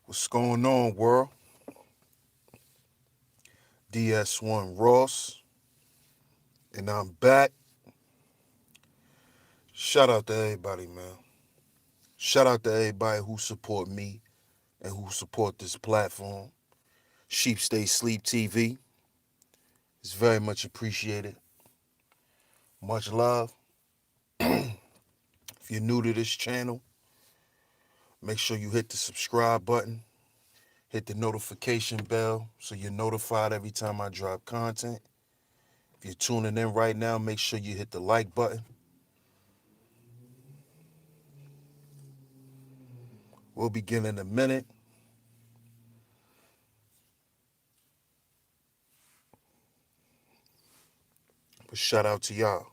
What's going on, world? DS1 Ross, and I'm back. Shout out to everybody, man. Shout out to everybody who support me and who support this platform. Sheep Stay Sleep TV. It's very much appreciated. Much love. If you're new to this channel, make sure you hit the subscribe button, hit the notification bell so you're notified every time I drop content. If you're tuning in right now, make sure you hit the like button. We'll begin in a minute. But shout out to y'all.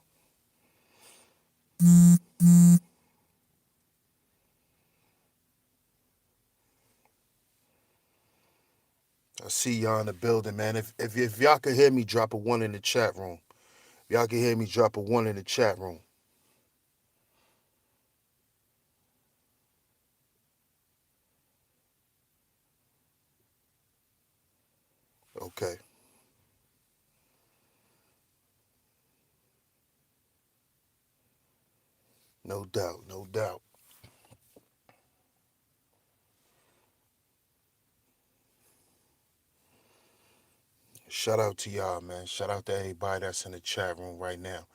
I see y'all in the building, man. If y'all can hear me, drop a one in the chat room. If y'all can hear me, drop a one in the chat room. Okay. No doubt, no doubt. Shout out to y'all, man. Shout out to everybody that's in the chat room right now.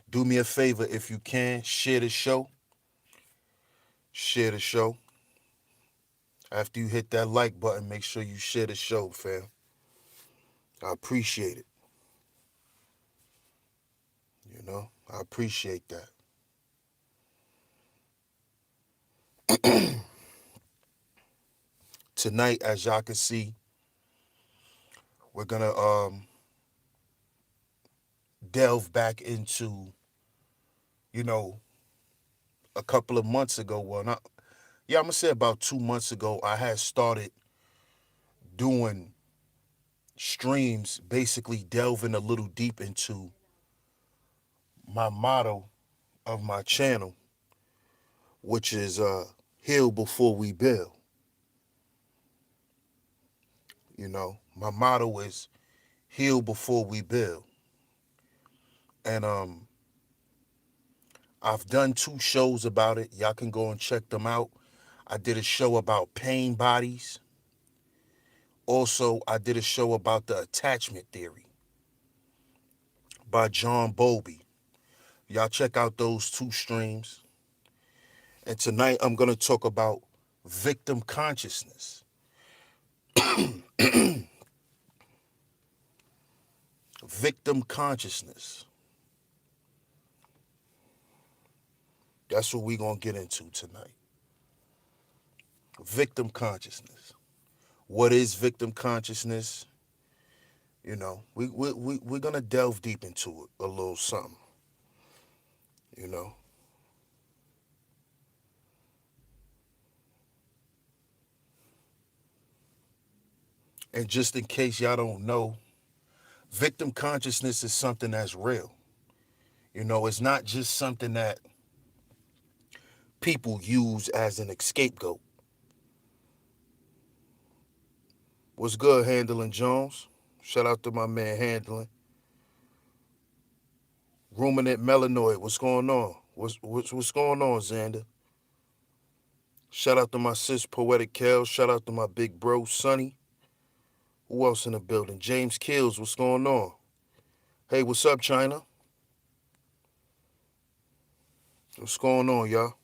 Do me a favor if you can, share the show. Share the show. After you hit that like button, make sure you share the show, fam. I appreciate it. I appreciate that. Tonight, as y'all can see, we're gonna delve back into, you know, a couple of months ago. Well, not, yeah, I'm gonna say about 2 months ago, I had started doing streams, basically delving a little deep into my motto of my channel, which is heal before we build. My motto is heal before we build. And I've done 2 shows about it. Y'all can go and check them out. I did a show about pain bodies. Also, I did a show about the attachment theory by John Bowlby. Y'all check out those 2 streams. And tonight I'm going to talk about victim consciousness. Victim consciousness. That's what we're going to get into tonight. Victim consciousness. What is victim consciousness? We're going to delve deep into it, a little something, you know. And just in case y'all don't know, victim consciousness is something that's real. It's not just something that people use as an scapegoat. What's good, Handling Jones? Shout out to my man Handling. Ruminant Melanoid, what's going on? What's going on, Xander? Shout out to my sis Poetic Kel. Shout out to my big bro Sonny. Who else in the building? James Kills, what's going on? Hey, what's up, China? What's going on, y'all?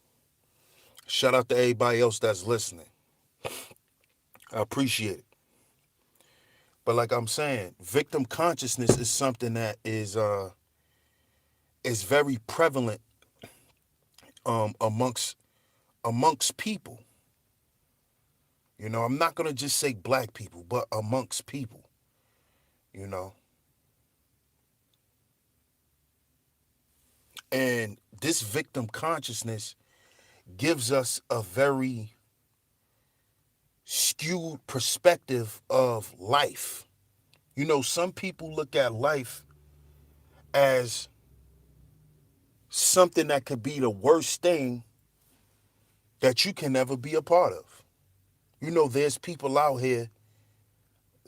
Shout out to everybody else that's listening. I appreciate it. But like I'm saying, victim consciousness is something that is very prevalent amongst people. I'm not gonna just say black people, but amongst people. You know, and this victim consciousness gives us a very skewed perspective of life. Some people look at life as something that could be the worst thing that you can never be a part of. There's people out here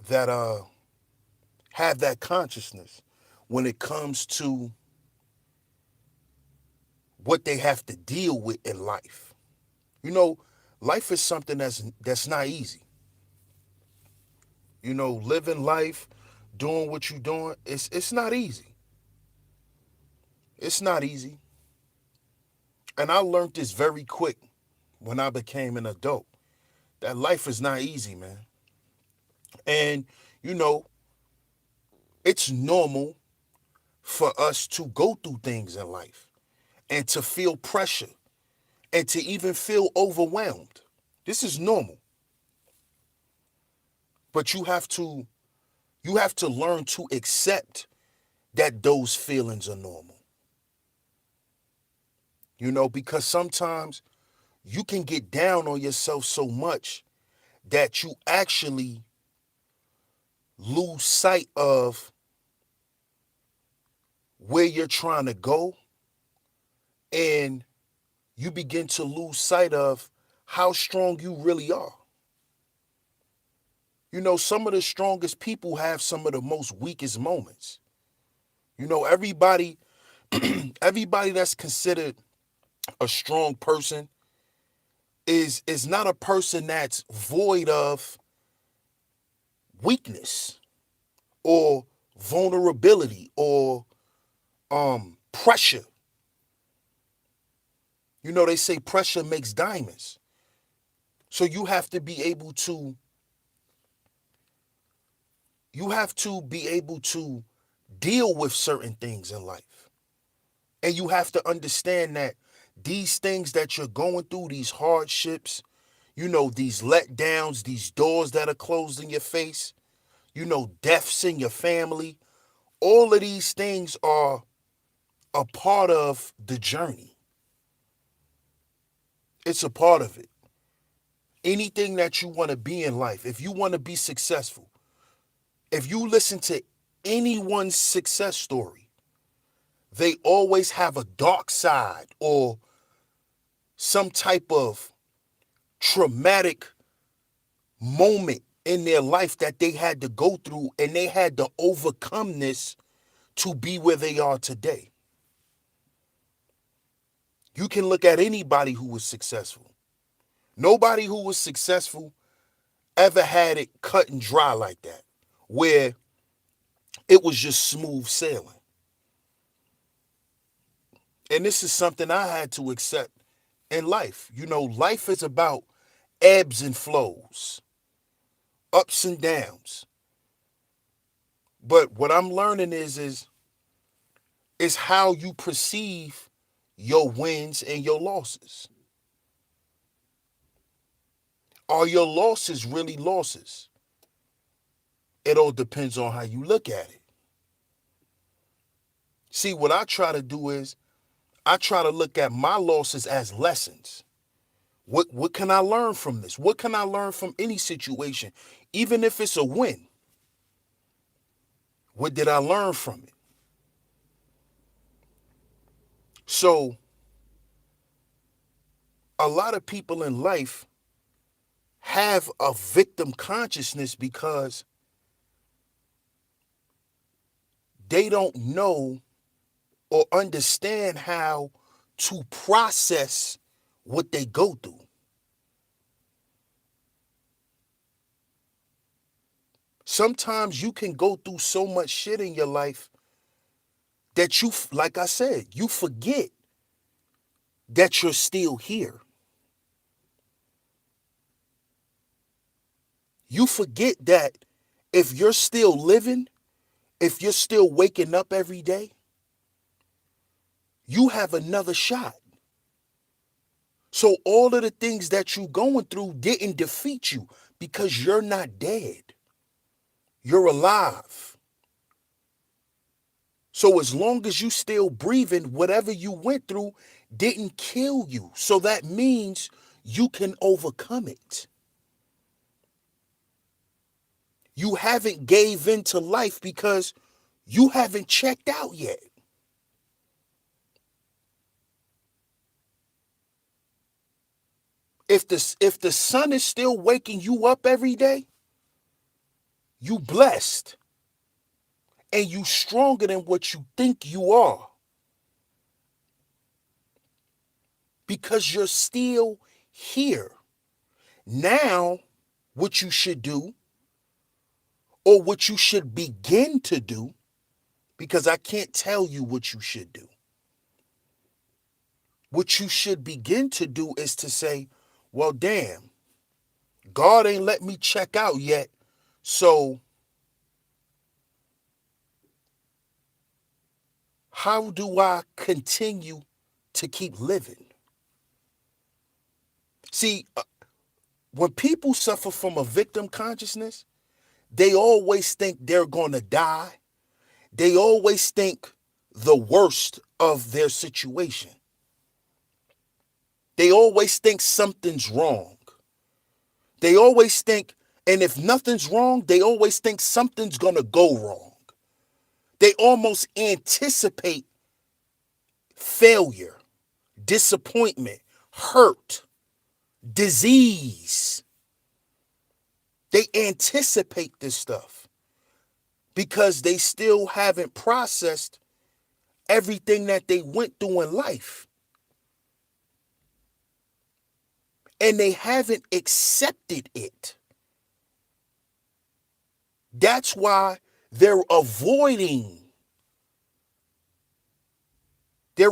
that have that consciousness when it comes to what they have to deal with in life. You know, life is something that's not easy. Living life, doing what you're doing, it's not easy. It's not easy. And I learned this very quick when I became an adult. That life is not easy, man. And, you know, it's normal for us to go through things in life and to feel pressure and to even feel overwhelmed. This is normal. But you have to learn to accept that those feelings are normal. Because sometimes you can get down on yourself so much that you actually lose sight of where you're trying to go, and you begin to lose sight of how strong you really are. Some of the strongest people have some of the most weakest moments. Everybody everybody that's considered a strong person is not a person that's void of weakness or vulnerability or pressure. They say pressure makes diamonds. So you have to be able to deal with certain things in life. And you have to understand that these things that you're going through, these hardships, these letdowns, these doors that are closed in your face, deaths in your family, all of these things are a part of the journey. It's a part of it. Anything that you want to be in life, if you want to be successful, if you listen to anyone's success story, they always have a dark side or some type of traumatic moment in their life that they had to go through, and they had to overcome this to be where they are today. You can look at anybody who was successful. Nobody who was successful ever had it cut and dry like that, where it was just smooth sailing. And this is something I had to accept in life. Life is about ebbs and flows, ups and downs. But what I'm learning is how you perceive your wins and your losses. Are your losses really losses? It all depends on how you look at it. See, what I try to do is I try to look at my losses as lessons. What can I learn from this? What can I learn from any situation? Even if it's a win, what did I learn from it? So, a lot of people in life have a victim consciousness because they don't know or understand how to process what they go through. Sometimes you can go through so much shit in your life that like I said, you forget that you're still here. You forget that if you're still living, if you're still waking up every day, you have another shot. So all of the things that you're going through didn't defeat you because you're not dead. You're alive. So as long as you still breathing, whatever you went through didn't kill you. So that means you can overcome it. You haven't gave in to life because you haven't checked out yet. If the sun is still waking you up every day, you blessed and you stronger than what you think you are because you're still here. Now, what you should do, or what you should begin to do, because I can't tell you what you should do. What you should begin to do is to say, well, damn, God ain't let me check out yet. So how do I continue to keep living? See, when people suffer from a victim consciousness, they always think they're going to die. They always think the worst of their situation. They always think something's wrong. They always think, and if nothing's wrong, they always think something's going to go wrong. They almost anticipate failure, disappointment, hurt, disease. They anticipate this stuff because they still haven't processed everything that they went through in life. And they haven't accepted it. That's why they're avoiding. They're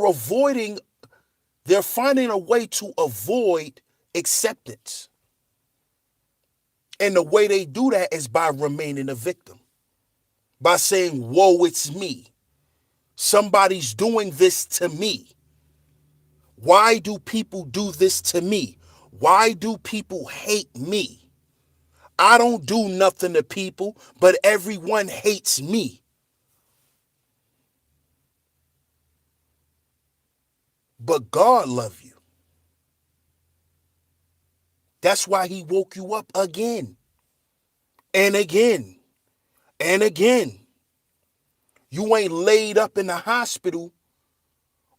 finding a way to avoid acceptance. And the way they do that is by remaining a victim. By saying, whoa, it's me. Somebody's doing this to me. Why do people do this to me? Why do people hate me? I don't do nothing to people, but everyone hates me. But God loves you. That's why he woke you up again and again and again. You ain't laid up in the hospital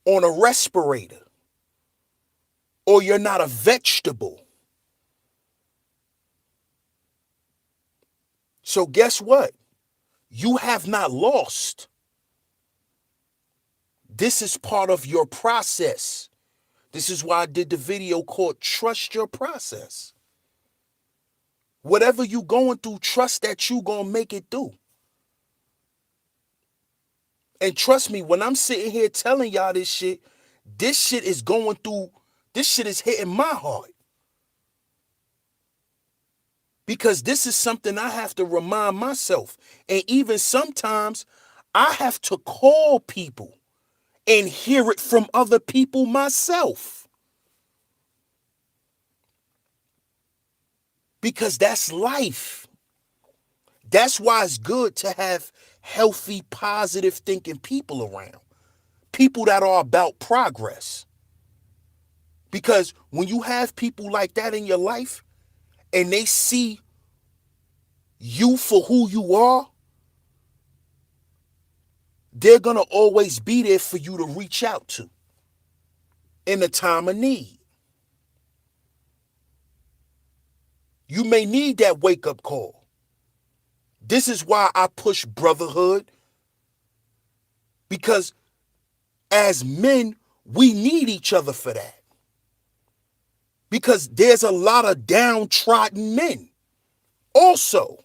on a respirator, or you're not a vegetable. So guess what? You have not lost. This is part of your process. This is why I did the video called Trust Your Process. Whatever you going through, trust that you gonna make it through. And trust me, when I'm sitting here telling y'all this shit is going through, this shit is hitting my heart. Because this is something I have to remind myself. And even sometimes I have to call people and hear it from other people myself. Because that's life. That's why it's good to have healthy, positive thinking people around. People that are about progress. Because when you have people like that in your life and they see you for who you are, they're going to always be there for you to reach out to in a time of need. You may need that wake-up call. This is why I push brotherhood, because as men, we need each other for that. Because there's a lot of downtrodden men also.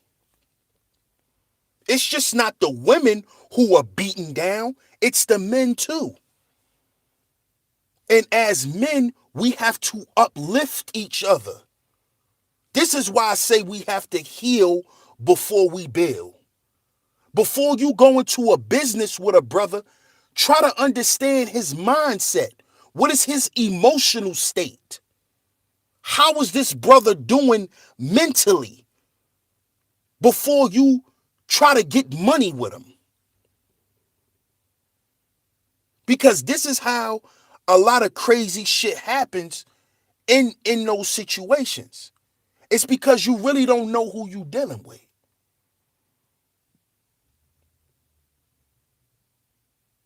It's just not the women who are beaten down, it's the men too. And as men, we have to uplift each other. This is why I say we have to heal before we build. Before you go into a business with a brother, try to understand his mindset. What is his emotional state? How is this brother doing mentally before you try to get money with him? Because this is how a lot of crazy shit happens in those situations. It's because you really don't know who you're dealing with.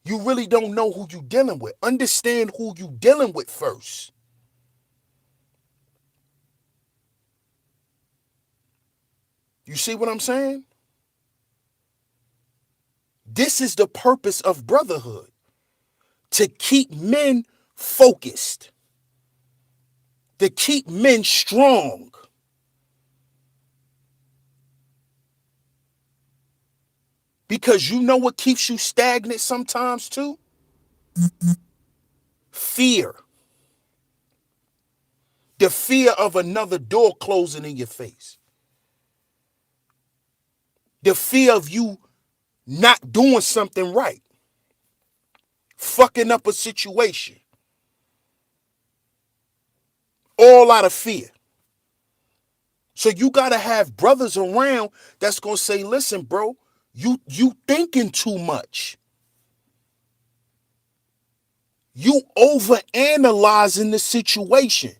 You really don't know who you're dealing with. Understand who you're dealing with first. You see what I'm saying? This is the purpose of brotherhood, to keep men focused, to keep men strong. Because you know what keeps you stagnant sometimes too? Fear. The fear of another door closing in your face. The fear of you not doing something right. Fucking up a situation. All out of fear. So you gotta have brothers around that's gonna say, listen, bro, you thinking too much. You overanalyzing the situation.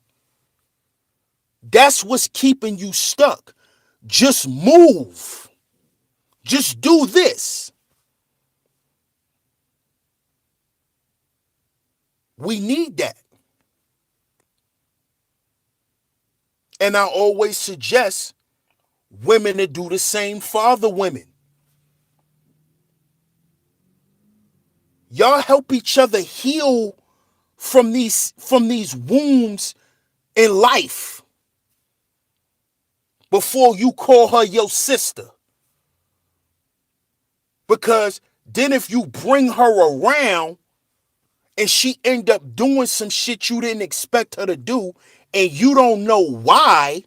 That's what's keeping you stuck. Just move. Just do this. We need that. And I always suggest women to do the same for other women. Y'all help each other heal from these wounds in life before you call her your sister. Because then if you bring her around and she end up doing some shit you didn't expect her to do and you don't know why,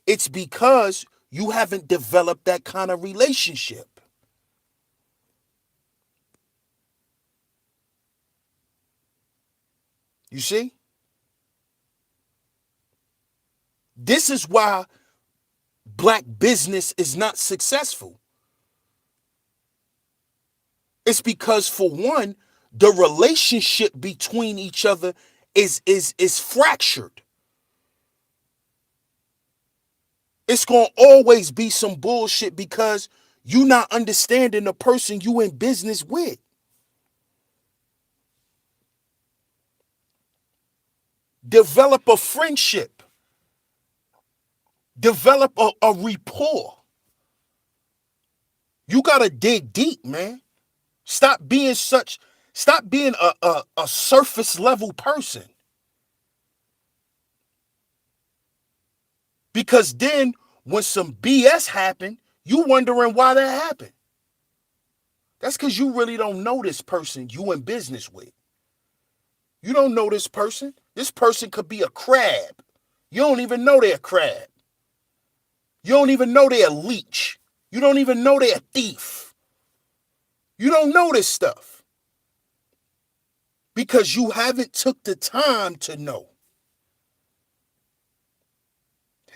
it's because you haven't developed that kind of relationship. You see? This is why black business is not successful. It's because, for one, the relationship between each other is fractured. It's gonna always be some bullshit because you not understanding the person you in business with. Develop a friendship. Develop a rapport. You gotta dig deep, man. Stop being a surface level person. Because then when some BS happened, you wondering why that happened. That's because you really don't know this person you in business with. You don't know this person. This person could be a crab. You don't even know they're a crab. You don't even know they're a leech. You don't even know they're a thief. You don't know this stuff because you haven't took the time to know.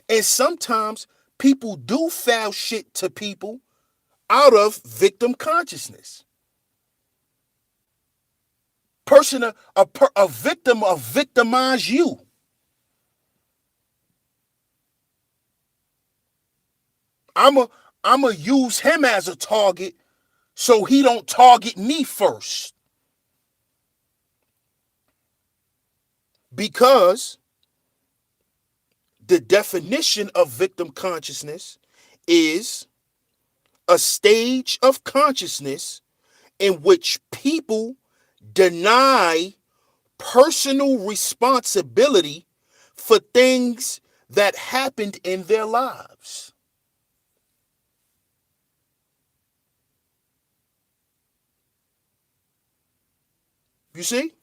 And sometimes people do foul shit to people out of victim consciousness. A victim will victimize you. I'ma use him as a target so he don't target me first. Because the definition of victim consciousness is a stage of consciousness in which people deny personal responsibility for things that happened in their lives. You see?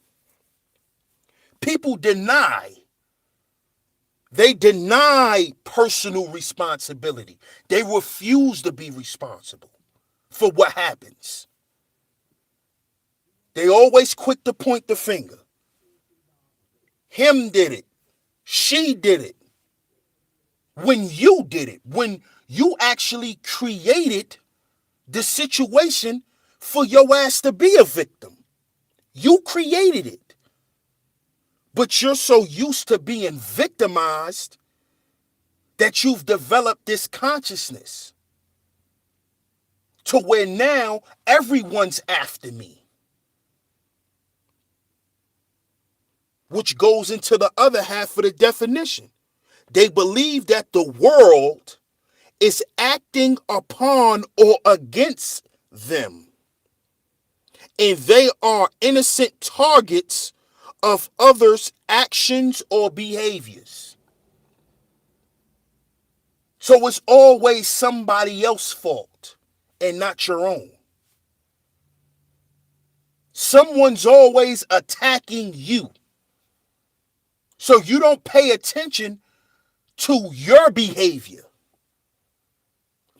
People they deny personal responsibility. They refuse to be responsible for what happens. They always quick to point the finger. Him did it. She did it. When you did it. When you actually created the situation for your ass to be a victim. You created it. But you're so used to being victimized that you've developed this consciousness to where now everyone's after me. Which goes into the other half of the definition. They believe that the world is acting upon or against them, and they are innocent targets of others' actions or behaviors. So it's always somebody else's fault and not your own. Someone's always attacking you. So you don't pay attention to your behavior,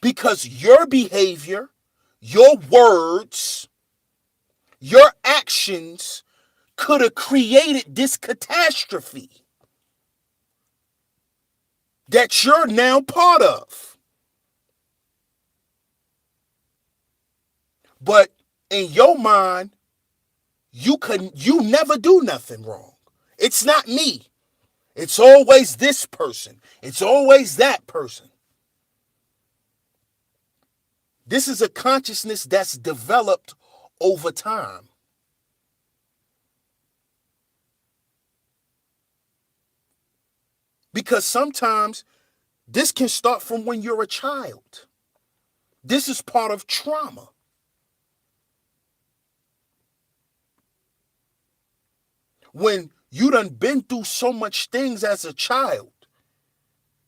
because your behavior, your words, your actions could have created this catastrophe that you're now part of. But in your mind, you never do nothing wrong. It's not me. It's always this person. It's always that person. This is a consciousness that's developed over time. Because sometimes this can start from when you're a child. This is part of trauma. When you done been through so much things as a child,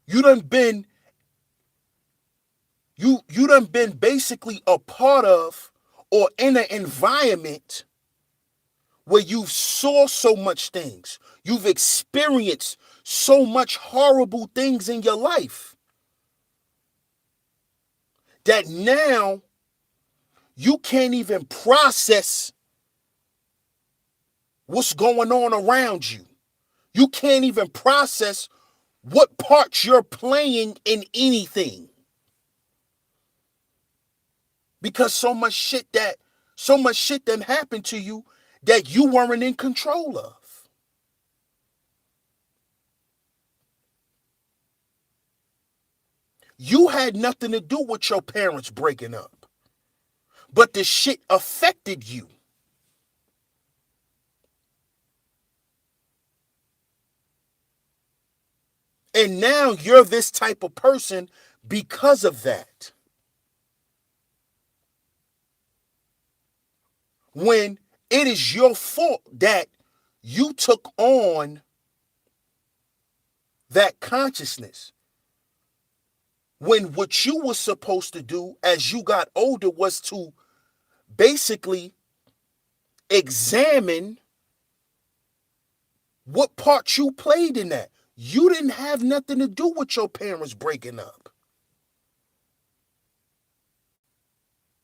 you done been basically a part of or in an environment where you saw so much things. You've experienced so much horrible things in your life that now you can't even process what's going on around you. You can't even process what part you're playing in anything. Because so much shit that happened to you that you weren't in control of. You had nothing to do with your parents breaking up, but the shit affected you. And now you're this type of person because of that. When it is your fault that you took on that consciousness. When what you were supposed to do as you got older was to basically examine what part you played in that. You didn't have nothing to do with your parents breaking up.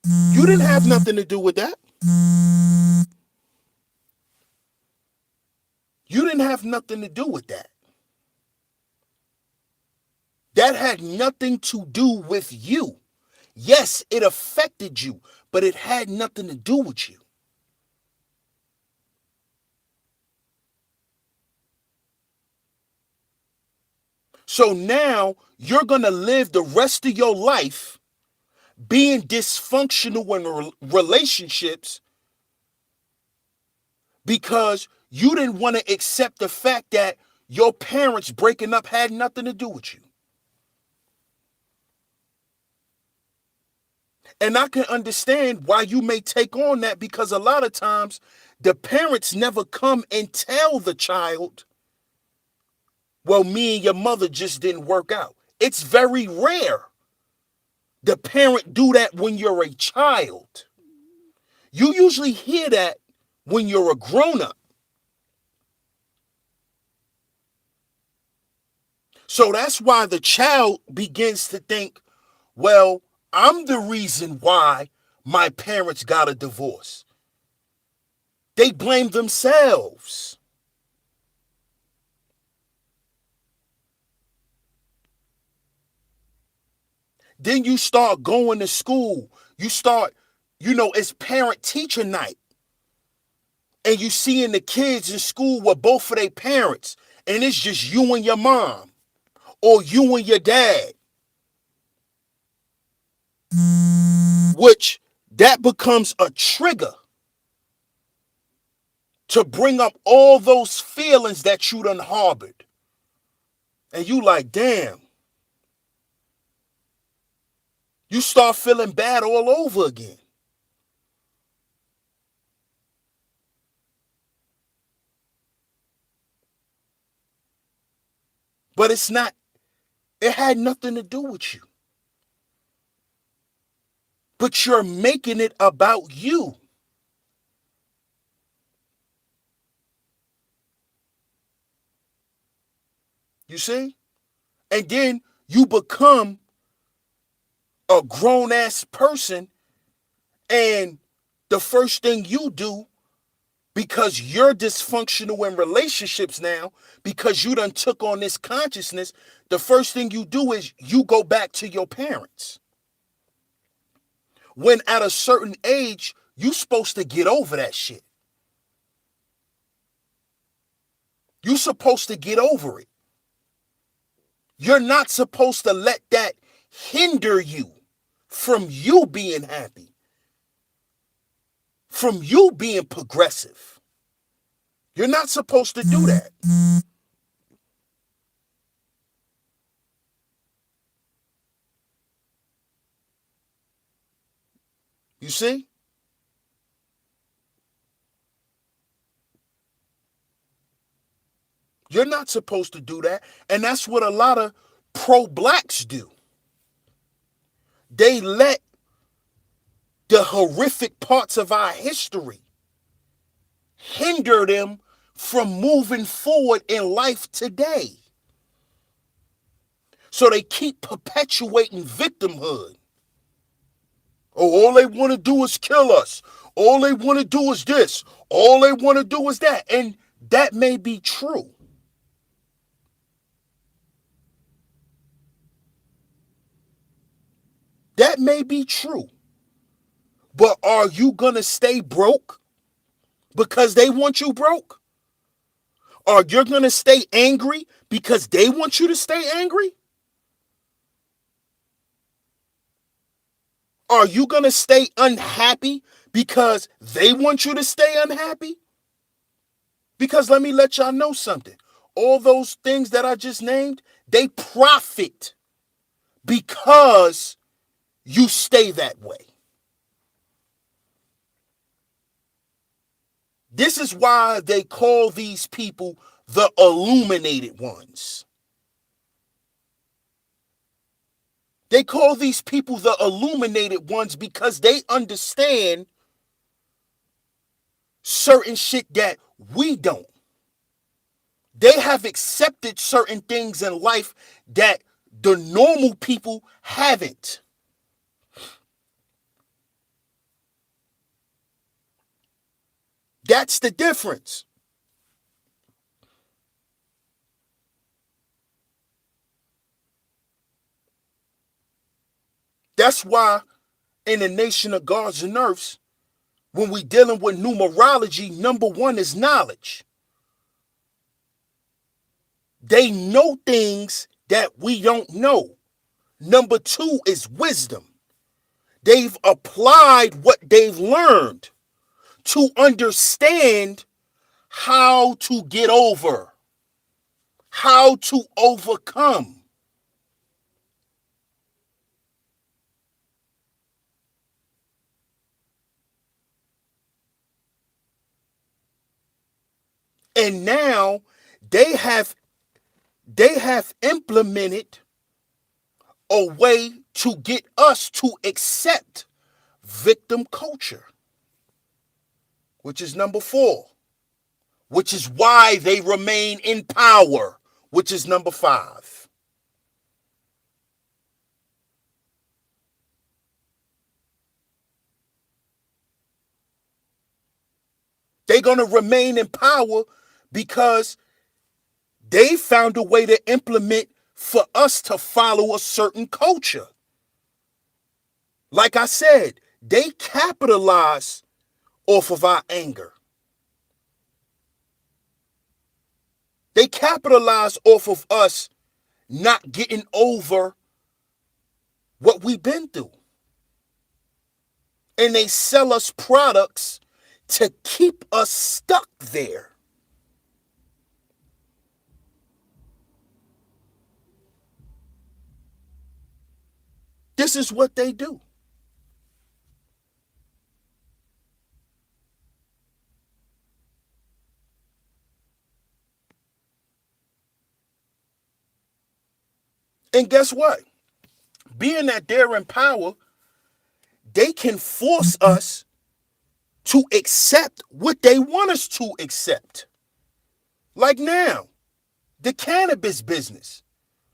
You didn't have nothing to do with that. You didn't have nothing to do with that. That had nothing to do with you. Yes, it affected you, but it had nothing to do with you. So now you're going to live the rest of your life being dysfunctional in relationships because you didn't want to accept the fact that your parents breaking up had nothing to do with you. And I can understand why you may take on that, because a lot of times the parents never come and tell the child, well, me and your mother just didn't work out. It's very rare the parent do that when you're a child. You usually hear that when you're a grown-up. So that's why the child begins to think, well, I'm the reason why my parents got a divorce. They blame themselves. Then you start going to school. You start, it's parent-teacher night. And you seeing the kids in school with both of their parents. And it's just you and your mom. Or you and your dad. Which, that becomes a trigger to bring up all those feelings that you done harbored. And you like, damn. You start feeling bad all over again. But it's not, it had nothing to do with you. But you're making it about you. You see? And then you become a grown ass person, and the first thing you do, because you're dysfunctional in relationships now, because you done took on this consciousness, the first thing you do is you go back to your parents. When at a certain age, you supposed to get over that shit. You supposed to get over it. You're not supposed to let that hinder you from you being happy, from you being progressive. You're not supposed to do that. You see? You're not supposed to do that. And that's what a lot of pro-blacks do. They let the horrific parts of our history hinder them from moving forward in life today. So they keep perpetuating victimhood. Oh, all they want to do is kill us. All they want to do is this. All they want to do is that. And that may be true. That may be true. But are you going to stay broke because they want you broke? Or you're going to stay angry because they want you to stay angry? Are you going to stay unhappy because they want you to stay unhappy? Because let me let y'all know something. All those things that I just named, they profit because you stay that way. This is why they call these people the illuminated ones. They call these people the illuminated ones because they understand certain shit that we don't. They have accepted certain things in life that the normal people haven't. That's the difference. That's why in the nation of gods and earths, when we dealing with numerology, number one is knowledge. They know things that we don't know. Number two is wisdom. They've applied what they've learned to understand how to get over, how to overcome. And now they have implemented a way to get us to accept victim culture, which is number four, which is why they remain in power, which is number five. They're going to remain in power because they found a way to implement for us to follow a certain culture. Like I said, they capitalize off of our anger. They capitalize off of us not getting over what we've been through. And they sell us products to keep us stuck there. This is what they do. And guess what? Being that they're in power, they can force us to accept what they want us to accept. Like now, the cannabis business.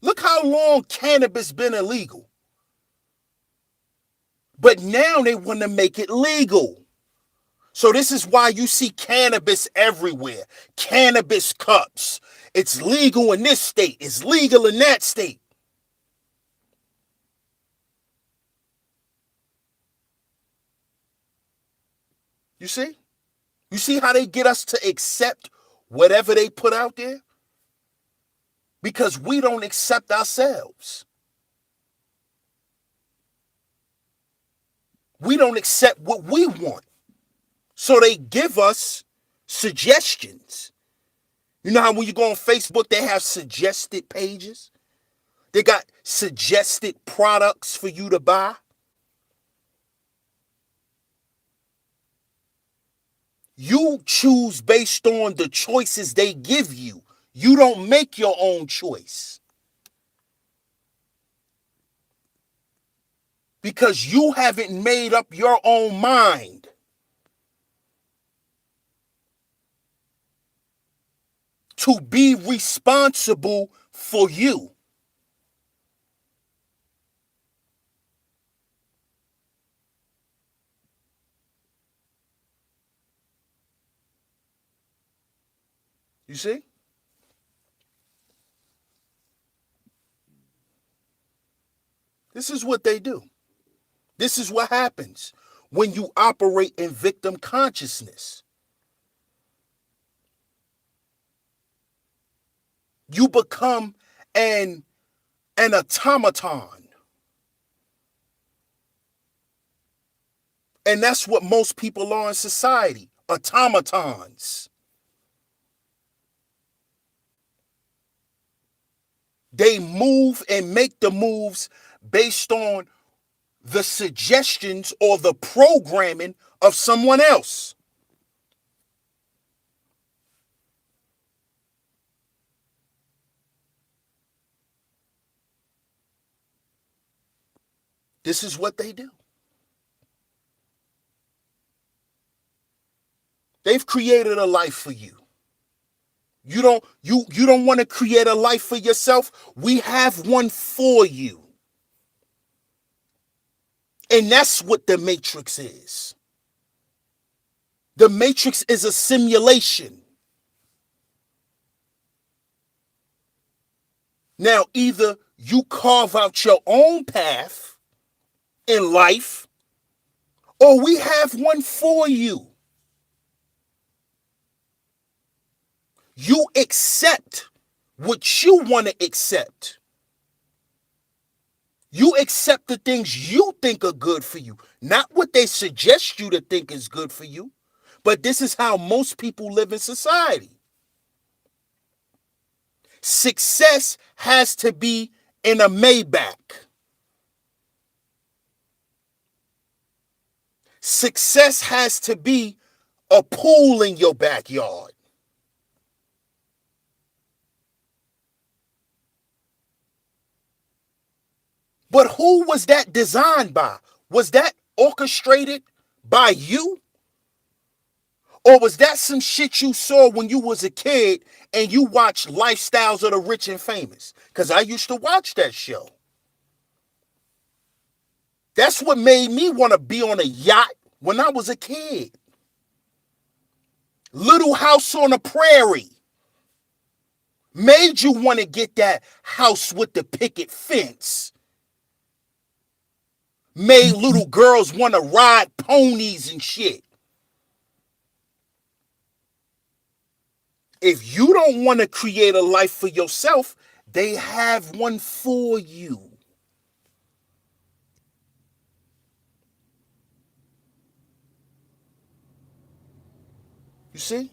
Look how long cannabis been illegal. But now they want to make it legal. So this is why you see cannabis everywhere. Cannabis cups. It's legal in this state. It's legal in that state. You see? You see how they get us to accept whatever they put out there? Because we don't accept ourselves. We don't accept what we want. So they give us suggestions. You know how when you go on Facebook, they have suggested pages? They got suggested products for you to buy. You choose based on the choices they give you. You don't make your own choice. Because you haven't made up your own mind. To be responsible for you. You see? This is what they do. This is what happens when you operate in victim consciousness. You become an automaton. And that's what most people are in society, automatons. They move and make the moves based on the suggestions or the programming of someone else. This is what they do. They've created a life for you. You don't want to create a life for yourself. We have one for you. And that's what the Matrix is. The Matrix is a simulation. Now, either you carve out your own path in life, or we have one for you. You accept what you want to accept. You accept the things you think are good for you, not what they suggest you to think is good for you. But this is how most people live in society. Success has to be in a Maybach. Success has to be a pool in your backyard. But who was that designed by? Was that orchestrated by you? Or was that some shit you saw when you was a kid and you watched Lifestyles of the Rich and Famous? Because I used to watch that show. That's what made me want to be on a yacht when I was a kid. Little House on the Prairie made you want to get that house with the picket fence. Made little girls want to ride ponies and shit. If you don't want to create a life for yourself, they have one for you. You see?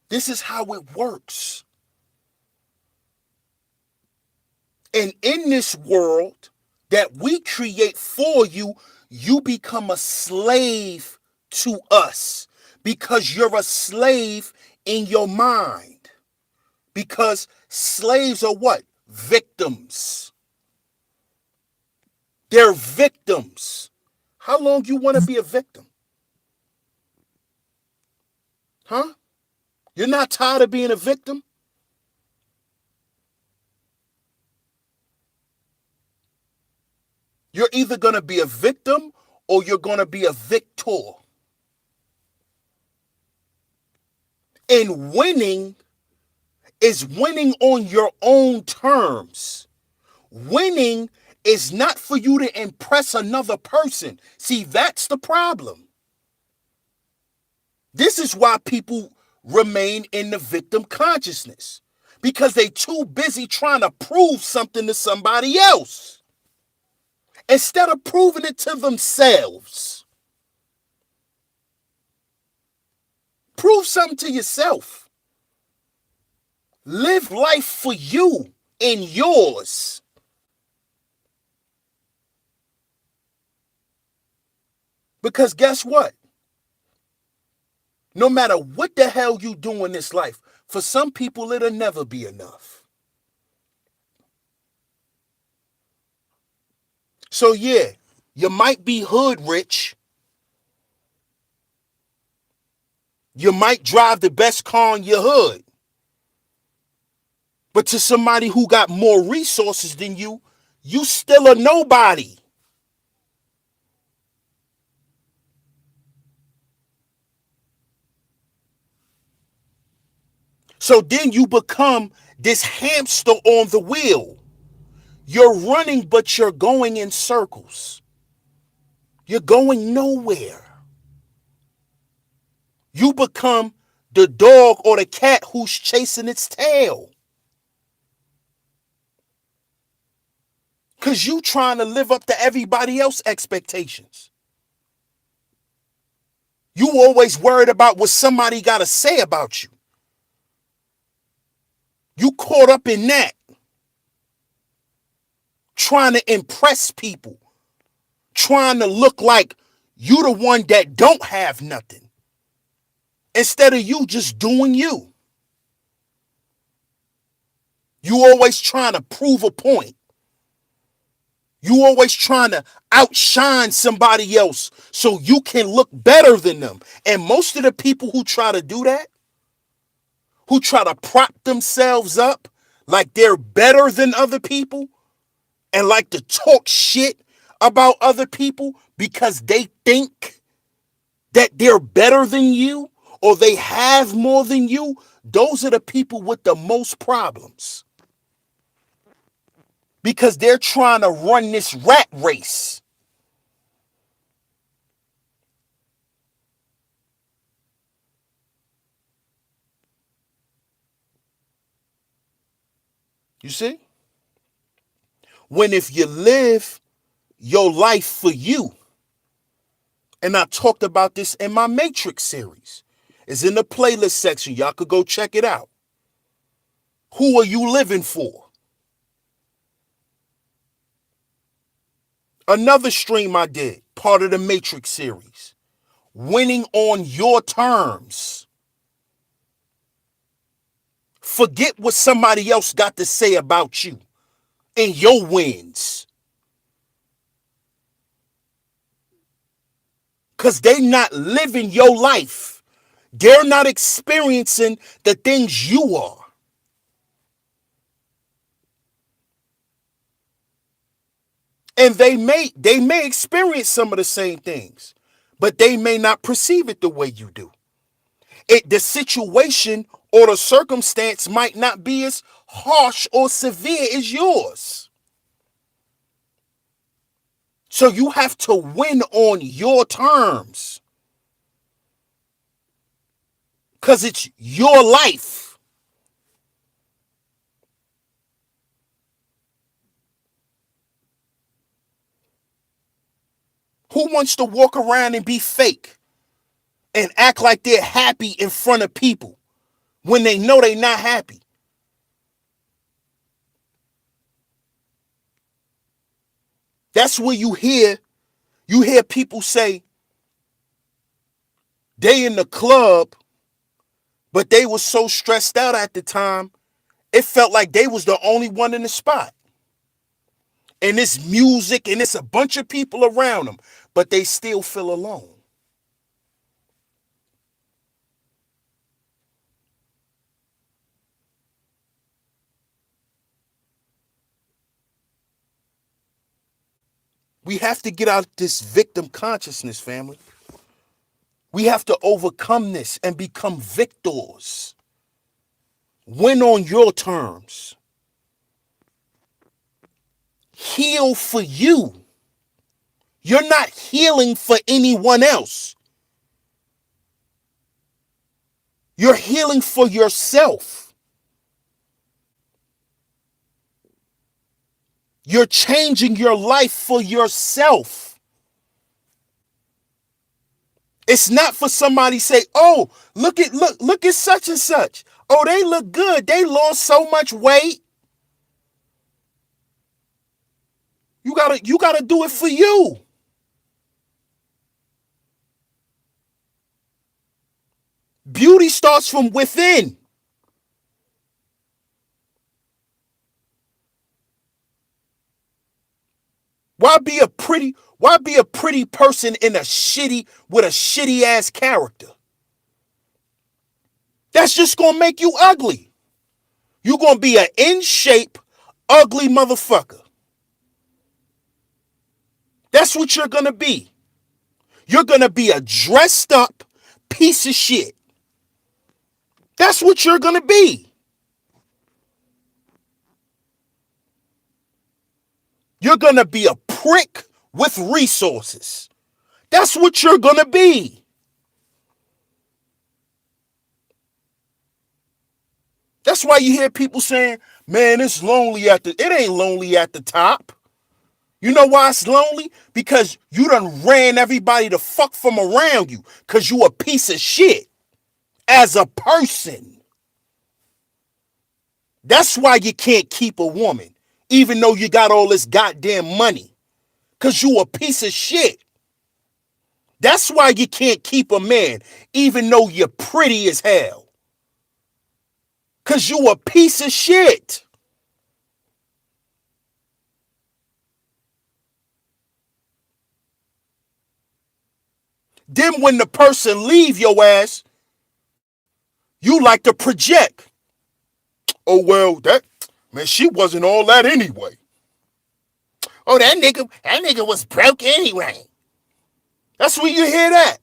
This is how it works. And in this world that we create for you, you become a slave to us because you're a slave in your mind. Because slaves are what? Victims. They're victims. How long you want to be a victim? Huh? You're not tired of being a victim? You're either going to be a victim or you're going to be a victor. And winning is winning on your own terms. Winning is not for you to impress another person. See, that's the problem. This is why people remain in the victim consciousness, because they too busy trying to prove something to somebody else instead of proving it to themselves. Prove something to yourself. Live life for you and yours. Because guess what? No matter what the hell you do in this life, for some people it'll never be enough. So yeah, you might be hood rich. You might drive the best car in your hood. But to somebody who got more resources than you still a nobody. So then you become this hamster on the wheel. You're running, but you're going in circles. You're going nowhere. You become the dog or the cat who's chasing its tail. Because you trying to live up to everybody else's expectations. You always worried about what somebody got to say about you. You caught up in that. Trying to impress people. Trying to look like you the one that don't have nothing. Instead of you just doing you. You always trying to prove a point. You always trying to outshine somebody else so you can look better than them. And most of the people who try to do that, who try to prop themselves up like they're better than other people and like to talk shit about other people because they think that they're better than you or they have more than you, those are the people with the most problems. Because they're trying to run this rat race. You see? When if you live your life for you, and I talked about this in my Matrix series. It's in the playlist section. Y'all could go check it out. Who are you living for? Another stream I did, part of the Matrix series. Winning on your terms. Forget what somebody else got to say about you and your wins. Because they not living your life. They're not experiencing the things you are. And they may experience some of the same things, but they may not perceive it the way you do. The situation or the circumstance might not be as harsh or severe as yours. So you have to win on your terms. Because it's your life. Who wants to walk around and be fake and act like they're happy in front of people? When they know they're not happy. That's where you hear people say they in the club, but they were so stressed out at the time, it felt like they was the only one in the spot. And it's music and it's a bunch of people around them, but they still feel alone. We have to get out this victim consciousness, family. We have to overcome this and become victors. Win on your terms. Heal for you. You're not healing for anyone else. You're healing for yourself. You're changing your life for yourself. It's not for somebody to say, "Oh, look at such and such. Oh, they look good. They lost so much weight." You gotta do it for you. Beauty starts from within. Why be a pretty person in a shitty ass character? That's just gonna make you ugly. You're gonna be an in shape, ugly motherfucker. That's what you're gonna be. You're gonna be a dressed up piece of shit. That's what you're gonna be. You're gonna be a prick with resources. That's what you're gonna be. That's why you hear people saying, "Man, it's lonely at the." It ain't lonely at the top. You know why it's lonely? Because you done ran everybody the fuck from around you. Because you a piece of shit as a person. That's why you can't keep a woman, even though you got all this goddamn money. Because you a piece of shit. That's why you can't keep a man, even though you're pretty as hell. Because you a piece of shit. Then when the person leave your ass, you like to project. "Oh, well, man, she wasn't all that anyway. Oh, that nigga was broke anyway." That's where you hear that.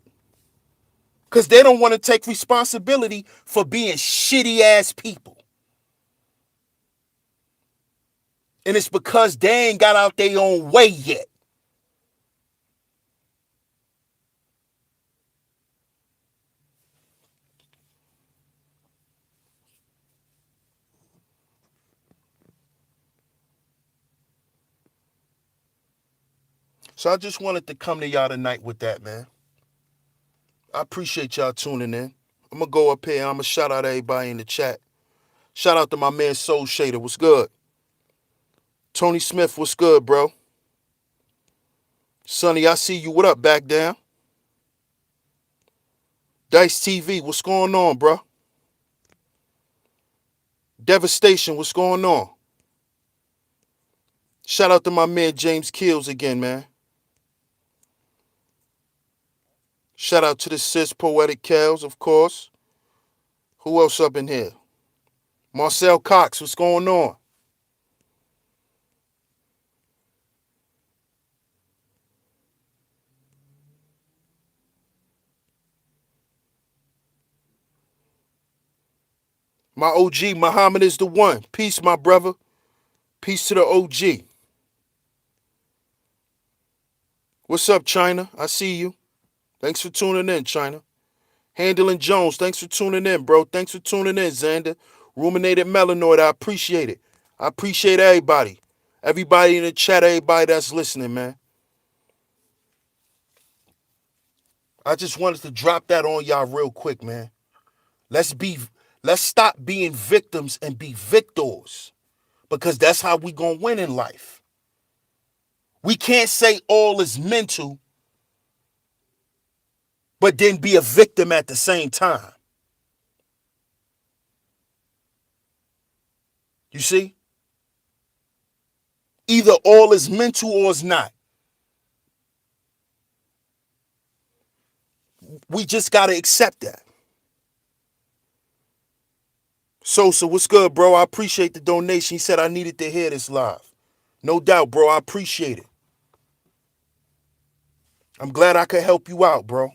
Because they don't want to take responsibility for being shitty ass people. And it's because they ain't got out their own way yet. So I just wanted to come to y'all tonight with that, man. I appreciate y'all tuning in. I'm going to go up here. I'm going to shout out everybody in the chat. Shout out to my man Soul Shader. What's good? Tony Smith, what's good, bro? Sonny, I see you. What up, back down? Dice TV, what's going on, bro? Devastation, what's going on? Shout out to my man James Kills again, man. Shout out to the sis Poetic Cows, of course. Who else up in here? Marcel Cox, what's going on? My OG, Muhammad is the one. Peace, my brother. Peace to the OG. What's up, China? I see you. Thanks for tuning in, China. Handling Jones, thanks for tuning in, bro. Thanks for tuning in, Xander. Ruminated Melanoid, I appreciate it. I appreciate everybody. Everybody in the chat, everybody that's listening, man. I just wanted to drop that on y'all real quick, man. Let's stop being victims and be victors. Because that's how we gonna win in life. We can't say all is mental, but then be a victim at the same time. You see? Either all is mental or it's not. We just got to accept that. Sosa, what's good, bro? I appreciate the donation. He said I needed to hear this live. No doubt, bro. I appreciate it. I'm glad I could help you out, bro.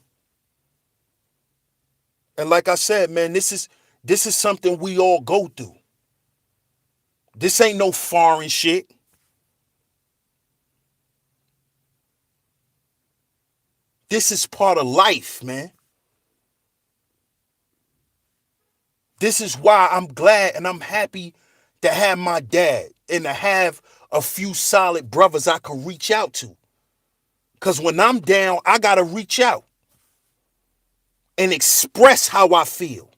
And like I said, man, this is something we all go through. This ain't no foreign shit. This is part of life, man. This is why I'm glad and I'm happy to have my dad and to have a few solid brothers I could reach out to. Because when I'm down, I got to reach out and express how I feel.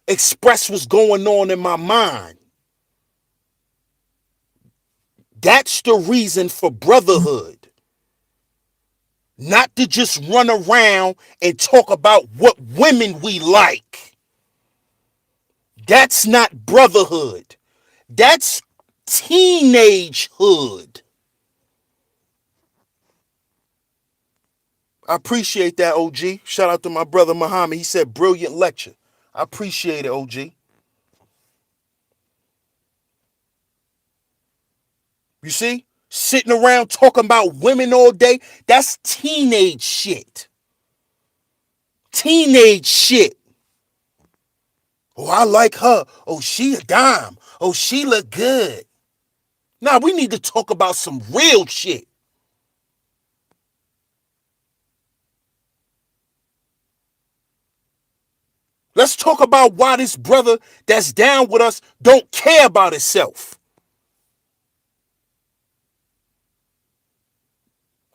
Express what's going on in my mind. That's the reason for brotherhood. Not to just run around and talk about what women we like. That's not brotherhood. That's teenagehood. I appreciate that, OG. Shout out to my brother Muhammad. He said, brilliant lecture. I appreciate it, OG. You see? Sitting around talking about women all day, that's teenage shit. Teenage shit. Oh, I like her. Oh, she a dime. Oh, she look good. Nah, we need to talk about some real shit. Let's talk about why this brother that's down with us don't care about himself.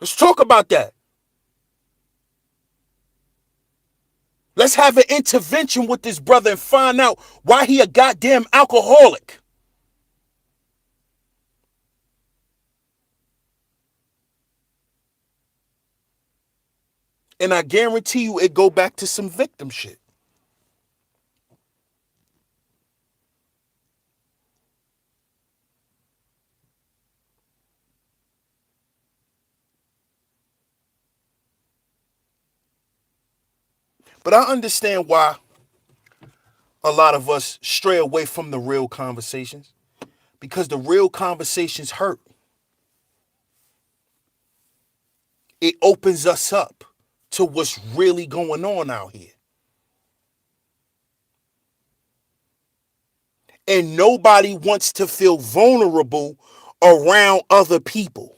Let's talk about that. Let's have an intervention with this brother and find out why he a goddamn alcoholic. And I guarantee you it go back to some victim shit. But I understand why a lot of us stray away from the real conversations. Because the real conversations hurt. It opens us up to what's really going on out here. And nobody wants to feel vulnerable around other people.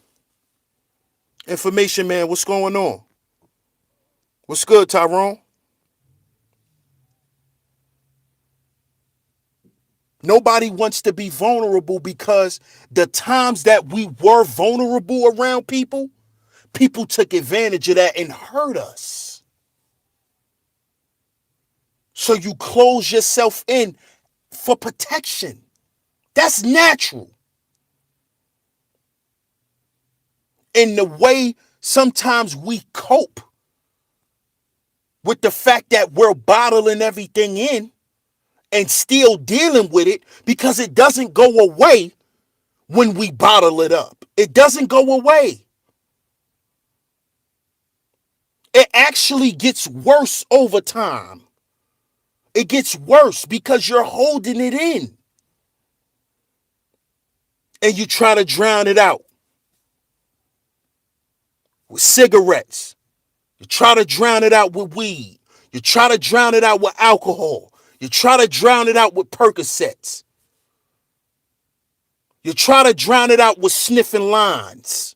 Information man, what's going on? What's good, Tyrone? Nobody wants to be vulnerable because the times that we were vulnerable around people, people took advantage of that and hurt us. So you close yourself in for protection. That's natural. And the way sometimes we cope with the fact that we're bottling everything in and still dealing with it because it doesn't go away when we bottle it up. It doesn't go away. It actually gets worse over time. It gets worse because you're holding it in. And you try to drown it out with cigarettes. You try to drown it out with weed. You try to drown it out with alcohol. You try to drown it out with Percocets. You try to drown it out with sniffing lines.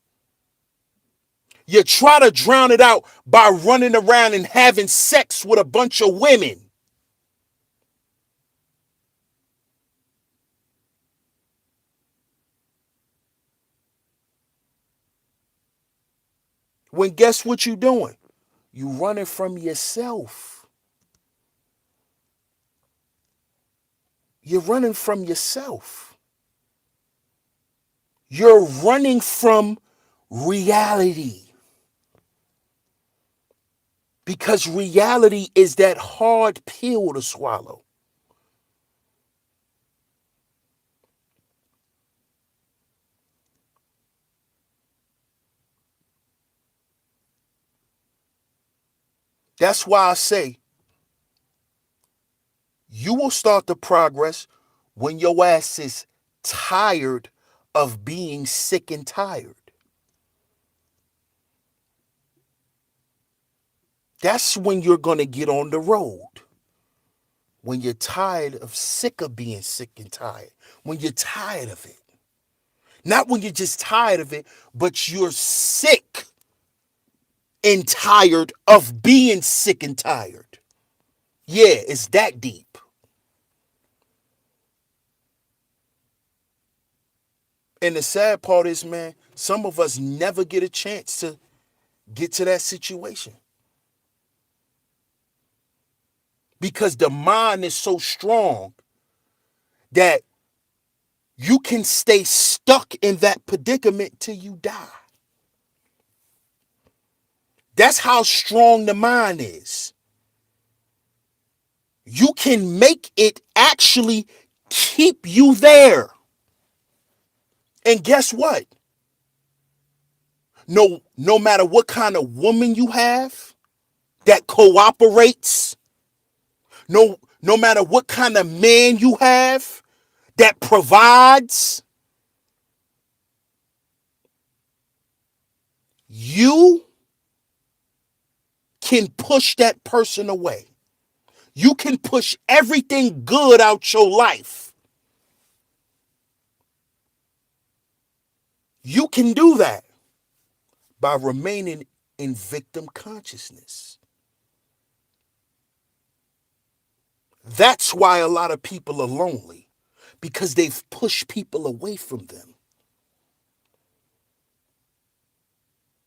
You try to drown it out by running around and having sex with a bunch of women. When guess what you're doing? You running from yourself. You're running from yourself. You're running from reality. Because reality is that hard pill to swallow. That's why I say you will start the progress when your ass is tired of being sick and tired. That's when you're going to get on the road. When you're tired of sick of being sick and tired. When you're tired of it. Not when you're just tired of it, but you're sick and tired of being sick and tired. Yeah, it's that deep. And the sad part is, man, some of us never get a chance to get to that situation. Because the mind is so strong that you can stay stuck in that predicament till you die. That's how strong the mind is. You can make it actually keep you there. And guess what? No matter what kind of woman you have that cooperates, no matter what kind of man you have that provides, you can push that person away. You can push everything good out your life. You can do that by remaining in victim consciousness. That's why a lot of people are lonely, because they've pushed people away from them.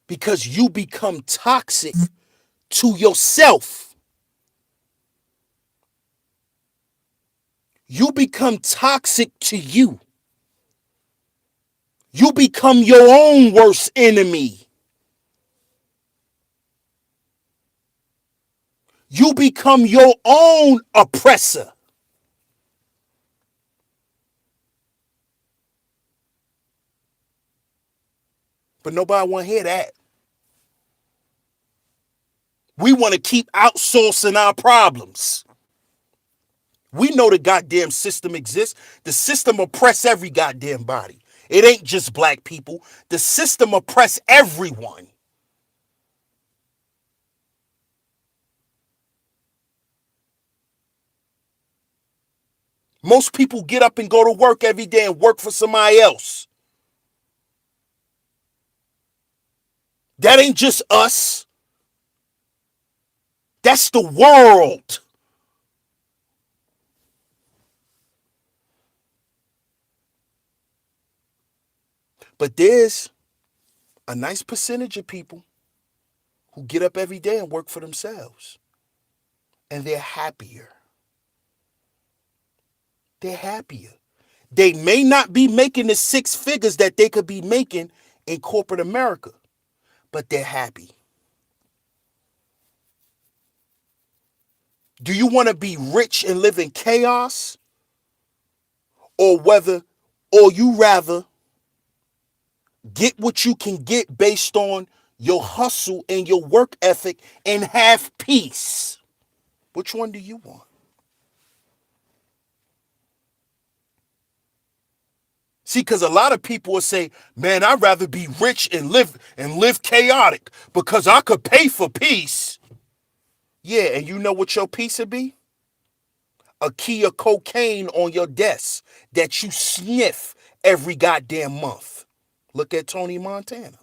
Because you become toxic to yourself. You become toxic to you. You become your own worst enemy. You become your own oppressor. But nobody want to hear that. We want to keep outsourcing our problems. We know the goddamn system exists. The system oppress every goddamn body. It ain't just black people. The system oppress everyone. Most people get up and go to work every day and work for somebody else. That ain't just us. That's the world. But there's a nice percentage of people who get up every day and work for themselves. And they're happier. They're happier. They may not be making the six figures that they could be making in corporate America, but they're happy. Do you want to be rich and live in chaos? Or you rather get what you can get based on your hustle and your work ethic and have peace? Which one do you want? See, because a lot of people will say, man, I'd rather be rich and live chaotic because I could pay for peace. Yeah, and you know what your peace would be? A key of cocaine on your desk that you sniff every goddamn month. Look at Tony Montana.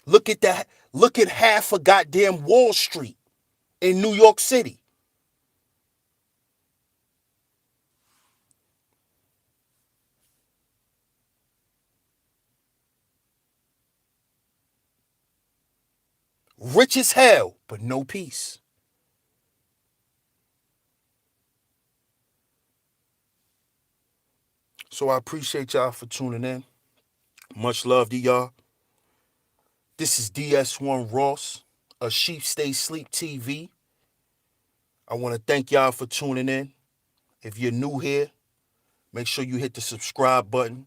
Look at that. Look at half of goddamn Wall Street in New York City. Rich as hell, but no peace. So I appreciate y'all for tuning in. Much love to y'all. This is DS1 Ross of Sheep Stay Sleep TV. I want to thank y'all for tuning in. If you're new here, make sure you hit the subscribe button.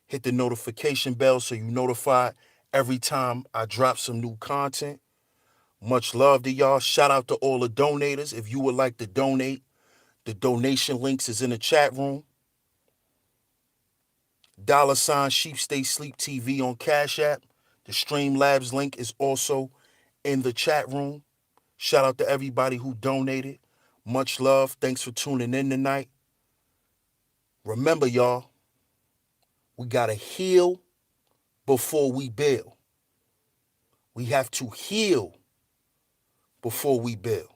Hit the notification bell so you're notified every time I drop some new content. Much love to y'all. Shout out to all the donators. If you would like to donate, the donation links is in the chat room. $ Sheep Stay Sleep TV on Cash App. The Streamlabs link is also in the chat room. Shout out to everybody who donated. Much love. Thanks for tuning in tonight. Remember, y'all, we got to heal before we build. We have to heal before we build.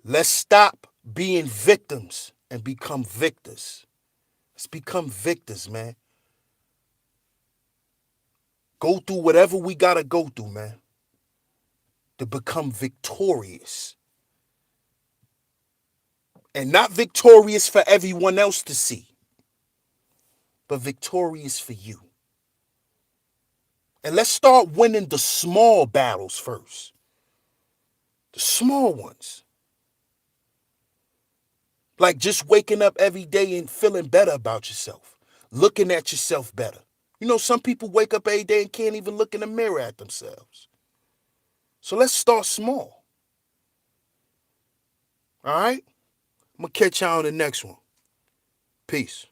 Let's stop being victims and become victors. Let's become victors, man. Go through whatever we got to go through, man, to become victorious. And not victorious for everyone else to see, but victorious for you. And let's start winning the small battles first. The small ones. Like just waking up every day and feeling better about yourself. Looking at yourself better. You know, some people wake up every day and can't even look in the mirror at themselves. So let's start small. All right? I'm going to catch y'all on the next one. Peace.